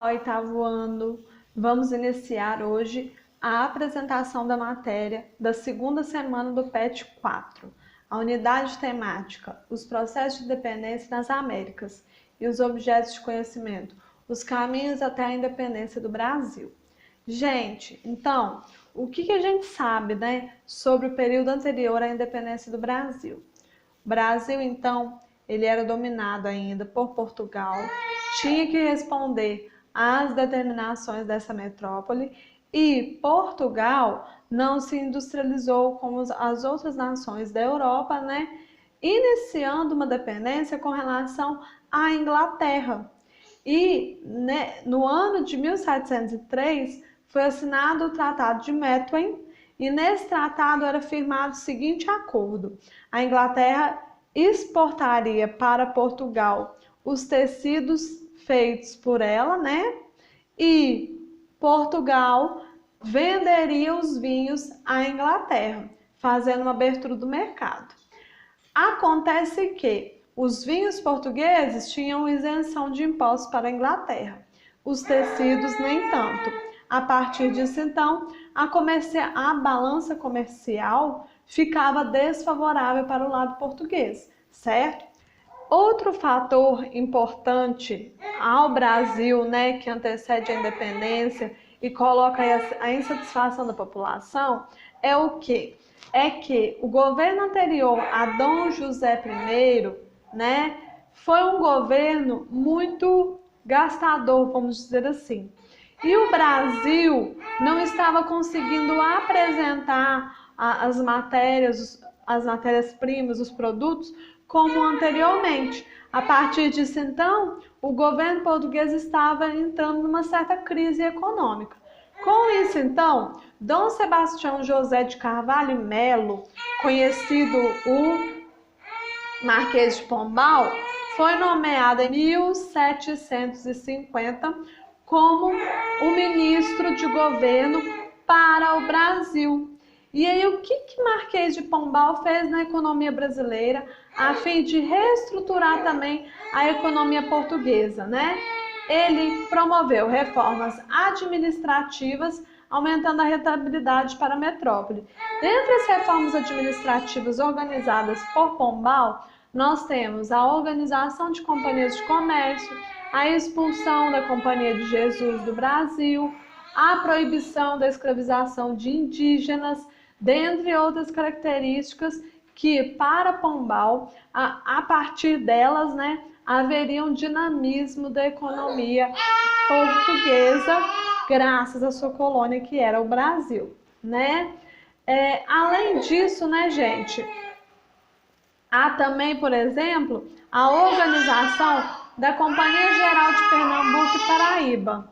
Oitavo ano, vamos iniciar hoje a apresentação da matéria da segunda semana do PET 4, a unidade temática, os processos de independência nas Américas e os objetos de conhecimento, os caminhos até a independência do Brasil. Gente, então, o que a gente sabe, sobre o período anterior à independência do Brasil? O Brasil, então, ele era dominado ainda por Portugal, tinha que responder às determinações dessa metrópole e Portugal não se industrializou como as outras nações da Europa, iniciando uma dependência com relação à Inglaterra. E no ano de 1703 foi assinado o Tratado de Methuen, e nesse tratado era firmado o seguinte acordo: a Inglaterra exportaria para Portugal os tecidos feitos por ela, e Portugal venderia os vinhos à Inglaterra, fazendo uma abertura do mercado. Acontece que os vinhos portugueses tinham isenção de impostos para a Inglaterra, os tecidos nem tanto. A partir disso, então, a balança comercial ficava desfavorável para o lado português, certo? Outro fator importante ao Brasil, que antecede a independência e coloca a insatisfação da população, é o quê? É que o governo anterior a Dom José I, foi um governo muito gastador, vamos dizer assim. E o Brasil não estava conseguindo apresentar as matérias-primas, os produtos, como anteriormente. A partir disso, então, o governo português estava entrando numa certa crise econômica. Com isso, então, Dom Sebastião José de Carvalho Melo, conhecido o Marquês de Pombal, foi nomeado em 1750 como o ministro de governo para o Brasil. E aí, o que Marquês de Pombal fez na economia brasileira a fim de reestruturar também a economia portuguesa, Ele promoveu reformas administrativas, aumentando a rentabilidade para a metrópole. Dentre as reformas administrativas organizadas por Pombal, nós temos a organização de companhias de comércio, a expulsão da Companhia de Jesus do Brasil, a proibição da escravização de indígenas, dentre outras características que, para Pombal, a partir delas, haveria um dinamismo da economia portuguesa, graças à sua colônia, que era o Brasil, além disso, gente, há também, por exemplo, a organização da Companhia Geral de Pernambuco e Paraíba,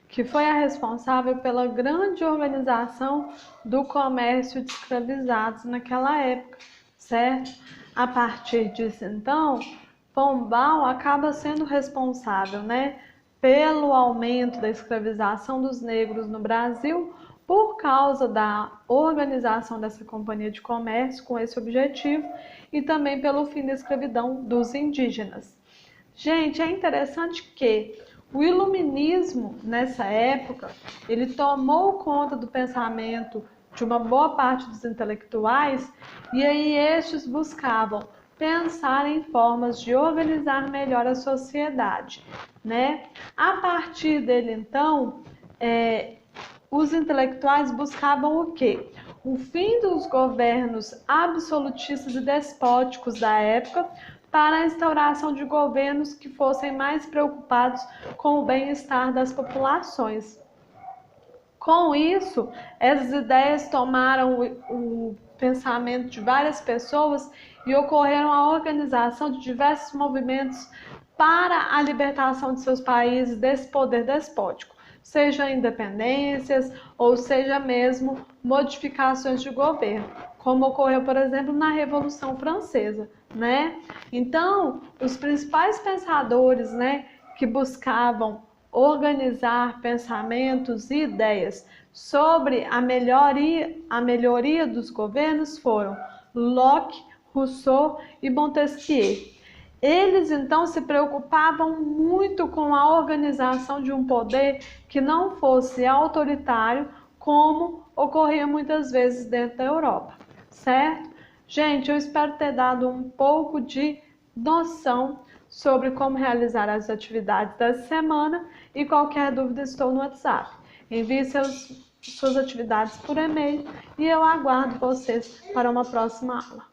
que foi a responsável pela grande organização do comércio de escravizados naquela época, certo? A partir disso, então, Pombal acaba sendo responsável, pelo aumento da escravização dos negros no Brasil, por causa da organização dessa companhia de comércio com esse objetivo e também pelo fim da escravidão dos indígenas. Gente, é interessante que o iluminismo, nessa época, ele tomou conta do pensamento de uma boa parte dos intelectuais, e aí estes buscavam pensar em formas de organizar melhor a sociedade, A partir dele, então, os intelectuais buscavam o quê? O fim dos governos absolutistas e despóticos da época, para a instauração de governos que fossem mais preocupados com o bem-estar das populações. Com isso, essas ideias tomaram o pensamento de várias pessoas e ocorreram a organização de diversos movimentos para a libertação de seus países desse poder despótico, seja independências ou seja mesmo modificações de governo, como ocorreu, por exemplo, na Revolução Francesa, Então, os principais pensadores, que buscavam organizar pensamentos e ideias sobre a melhoria dos governos foram Locke, Rousseau e Montesquieu. Eles então se preocupavam muito com a organização de um poder que não fosse autoritário, como ocorria muitas vezes dentro da Europa, certo? Gente, eu espero ter dado um pouco de noção sobre como realizar as atividades dessa semana e qualquer dúvida estou no WhatsApp. Envie suas atividades por e-mail e eu aguardo vocês para uma próxima aula.